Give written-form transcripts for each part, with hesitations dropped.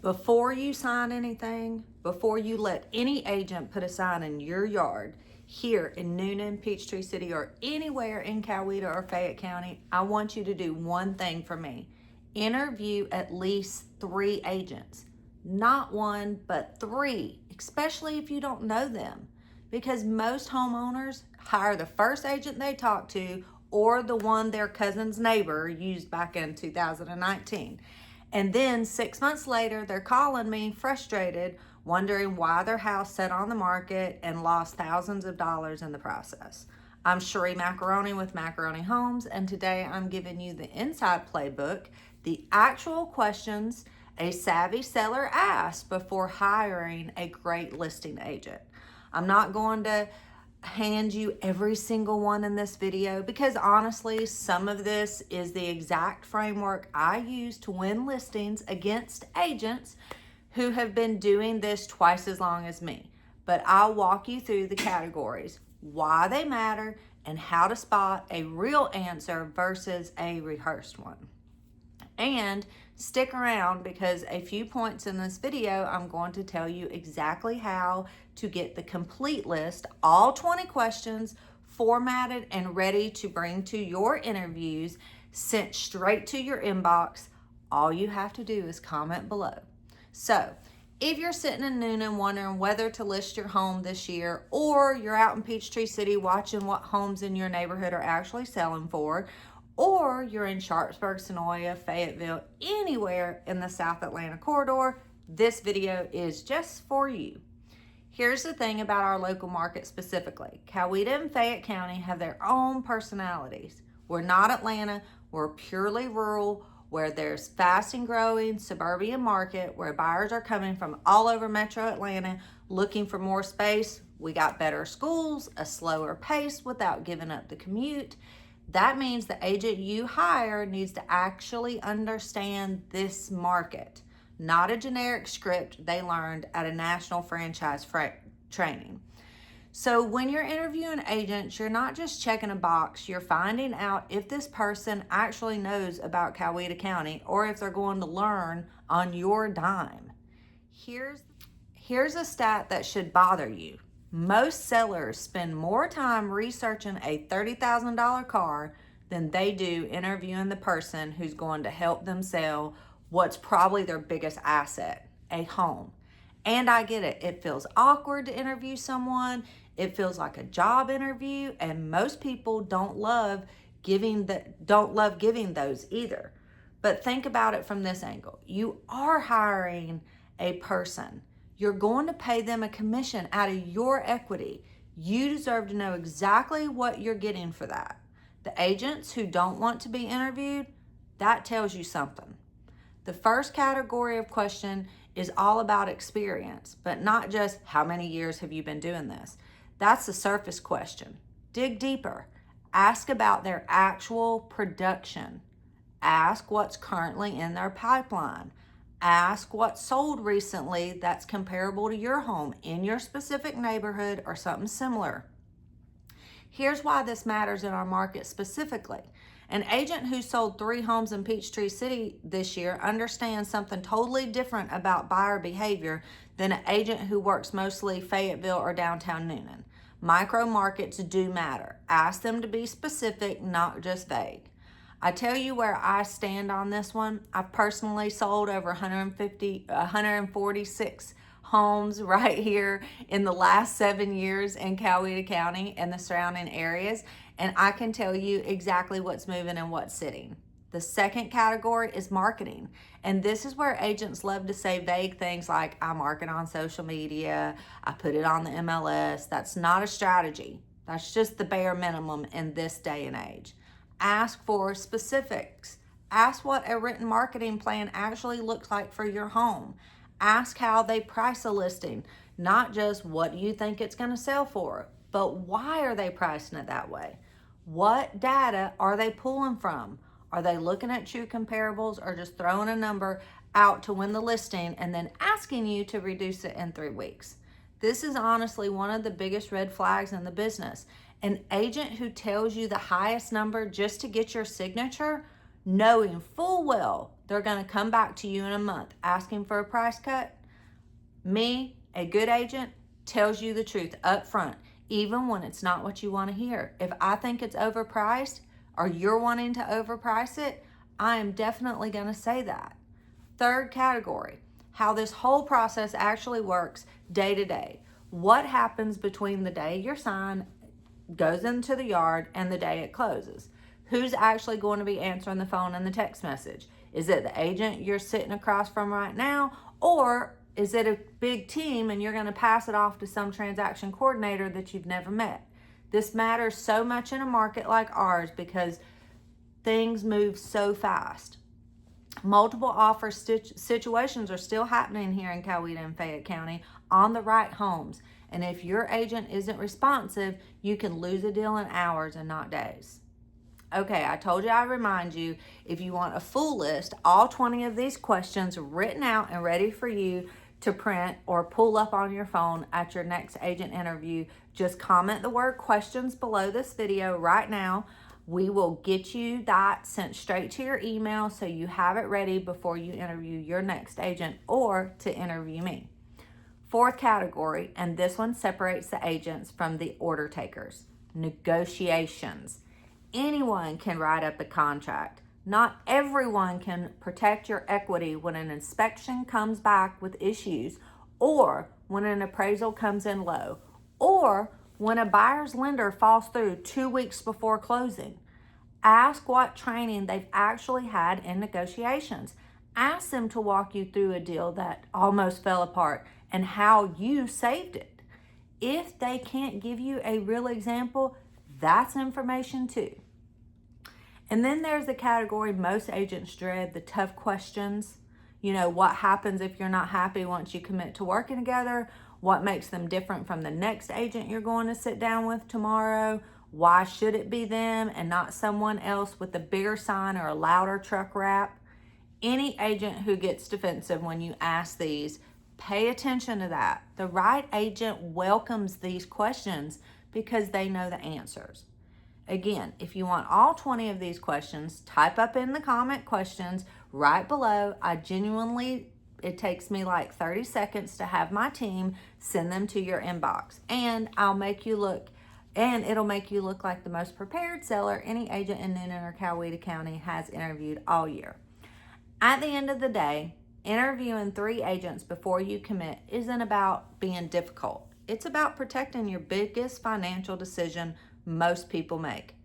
Before you sign anything, before you let any agent put a sign in your yard, here in Newnan, Peachtree City, or anywhere in Coweta or Fayette County, I want you to do one thing for me. Interview at least 3 agents. Not one, but 3, especially if you don't know them. Because most homeowners hire the first agent they talk to or the one their cousin's neighbor used back in 2019. And then 6 months later, they're calling me frustrated, wondering why their house sat on the market and lost thousands of dollars in the process. I'm Sheree Macaroni with Macaroni Homes, and today I'm giving you the inside playbook, the actual questions a savvy seller asks before hiring a great listing agent. I'm not going to hand you every single one in this video because honestly, some of this is the exact framework I use to win listings against agents who have been doing this twice as long as me. But I'll walk you through the categories, why they matter, and how to spot a real answer versus a rehearsed one. And stick around because a few points in this video, I'm going to tell you exactly how to get the complete list, all 20 questions, formatted and ready to bring to your interviews, sent straight to your inbox. All you have to do is comment below. So if you're sitting in Newnan wondering whether to list your home this year, or you're out in Peachtree City watching what homes in your neighborhood are actually selling for, or you're in Sharpsburg, Senoia, Fayetteville, anywhere in the South Atlanta corridor, this video is just for you. Here's the thing about our local market specifically. Coweta and Fayette County have their own personalities. We're not Atlanta, we're purely rural, where there's fast and growing suburban market where buyers are coming from all over Metro Atlanta looking for more space. We got better schools, a slower pace without giving up the commute. That means the agent you hire needs to actually understand this market, not a generic script they learned at a national franchise training. So when you're interviewing agents, you're not just checking a box, you're finding out if this person actually knows about Coweta County or if they're going to learn on your dime. Here's a stat that should bother you. Most sellers spend more time researching a $30,000 car than they do interviewing the person who's going to help them sell what's probably their biggest asset, a home. And I get it. It feels awkward to interview someone. It feels like a job interview, and most people don't love giving those either. But think about it from this angle. You are hiring a person. You're going to pay them a commission out of your equity. You deserve to know exactly what you're getting for that. The agents who don't want to be interviewed, that tells you something. The first category of question is all about experience, but not just how many years have you been doing this. That's the surface question. Dig deeper. Ask about their actual production. Ask what's currently in their pipeline. Ask what sold recently that's comparable to your home in your specific neighborhood or something similar. Here's why this matters in our market specifically. An agent who sold 3 homes in Peachtree City this year understands something totally different about buyer behavior than an agent who works mostly Fayetteville or downtown Newnan. Micro markets do matter. Ask them to be specific, not just vague. I tell you where I stand on this one. I've personally sold over 146 homes right here in the last 7 years in Coweta County and the surrounding areas, and I can tell you exactly what's moving and what's sitting. The second category is marketing, and this is where agents love to say vague things like, I market on social media, I put it on the MLS. That's not a strategy. That's just the bare minimum in this day and age. Ask for specifics. Ask what a written marketing plan actually looks like for your home. Ask how they price a listing, not just what do you think it's going to sell for, but why are they pricing it that way? What data are they pulling from? Are they looking at true comparables or just throwing a number out to win the listing and then asking you to reduce it in 3 weeks? This is honestly one of the biggest red flags in the business. An agent who tells you the highest number just to get your signature, knowing full well they're going to come back to you in a month asking for a price cut. Me, a good agent, tells you the truth up front, even when it's not what you want to hear. If I think it's overpriced or you're wanting to overprice it, I am definitely going to say that. Third category, how this whole process actually works day to day. What happens between the day your sign goes into the yard and the day it closes? Who's actually going to be answering the phone and the text message? Is it the agent you're sitting across from right now, or is it a big team and you're going to pass it off to some transaction coordinator that you've never met? This matters so much in a market like ours because things move so fast. Multiple offer situations are still happening here in Coweta and Fayette County on the right homes. And if your agent isn't responsive, you can lose a deal in hours and not days. Okay, I told you I'd remind you, if you want a full list, all 20 of these questions written out and ready for you to print or pull up on your phone at your next agent interview, just comment the word questions below this video right now. We will get you that sent straight to your email so you have it ready before you interview your next agent or to interview me. Fourth category, and this one separates the agents from the order takers: negotiations. Anyone can write up a contract. Not everyone can protect your equity when an inspection comes back with issues, or when an appraisal comes in low, or when a buyer's lender falls through 2 weeks before closing. Ask what training they've actually had in negotiations. Ask them to walk you through a deal that almost fell apart and how you saved it. If they can't give you a real example, that's information too. And then there's the category most agents dread, the tough questions. You know, what happens if you're not happy once you commit to working together? What makes them different from the next agent you're going to sit down with tomorrow? Why should it be them and not someone else with a bigger sign or a louder truck wrap? Any agent who gets defensive when you ask these, pay attention to that. The right agent welcomes these questions because they know the answers. Again, if you want all 20 of these questions, type up in the comment questions right below. It takes me like 30 seconds to have my team send them to your inbox. And it'll make you look like the most prepared seller any agent in Newnan or Coweta County has interviewed all year. At the end of the day, interviewing 3 agents before you commit isn't about being difficult. It's about protecting your biggest financial decision most people make.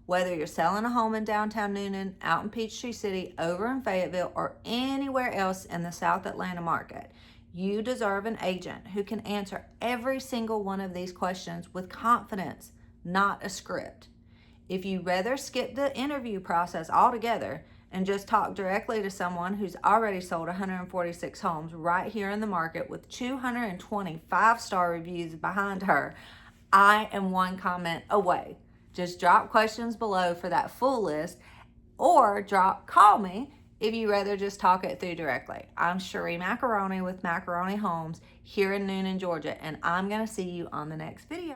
Whether you're selling a home in downtown Newnan, out in Peachtree City, over in Fayetteville, or anywhere else in the South Atlanta market, you deserve an agent who can answer every single one of these questions with confidence, not a script. If you'd rather skip the interview process altogether and just talk directly to someone who's already sold 146 homes right here in the market with 220 5-star reviews behind her, I am one comment away. Just drop questions below for that full list, or call me if you rather just talk it through directly. I'm Sheree Macaroni with Macaroni Homes here in Newnan, Georgia, and I'm going to see you on the next video.